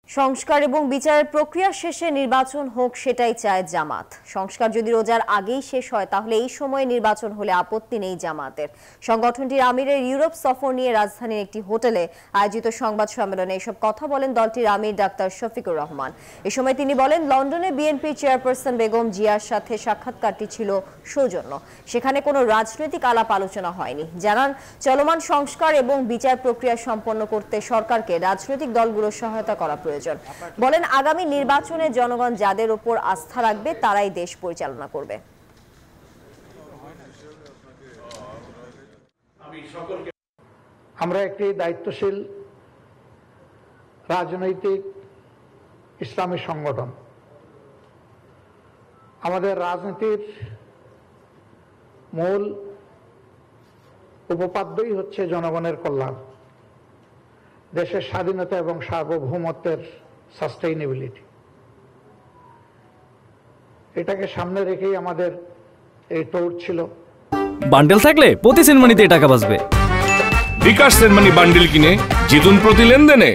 সংস্কার এবং বিচারের প্রক্রিয়া শেষে নির্বাচন হোক সেটাই চায় জামাত। সংস্কার যদি রোজার আগেই শেষ হয় তাহলে এই সময়ে নির্বাচন হলে আপত্তি নেই জামাতের। সংগঠনটির আমিরের ইউরোপ সফর নিয়ে রাজধানীর একটি হোটেলে আয়োজিত সংবাদ সম্মেলনে এসব কথা বলেন দলটির আমির ডাক্তার শফিকুর রহমান। এ সময় তিনি বলেন, লন্ডনে বিএনপি চেয়ারপারসন বেগম জিয়ার সাথে সাক্ষাৎকারটি ছিল সৌজন্য, সেখানে কোনো রাজনৈতিক আলাপ আলোচনা হয়নি। জানান, চলমান সংস্কার এবং বিচার প্রক্রিয়া সম্পন্ন করতে সরকারকে রাজনৈতিক দলগুলোর সহায়তা করা প্রয়োজন। বলেন, আগামী নির্বাচনে জনগণ যাদের উপর আস্থা রাখবে তারাই দেশ পরিচালনা করবে। আমরা একটি দায়িত্বশীল রাজনৈতিক ইসলামী সংগঠন। আমাদের রাজনীতির মূল উপপাদ্যই হচ্ছে জনগণের কল্যাণ, দেশের স্বাধীনতা এবং সার্বভৌমত্বের সাস্টেইনেবিলিটি। এটাকে সামনে রেখেই আমাদের এই ট্যুর ছিল। বান্ডেল থাকলে প্রতি সেনমানিতে টাকা বাঁচবে। বিকাশ সেনমানি বান্ডেল কিনে জিতুন প্রতি লেনদেনে।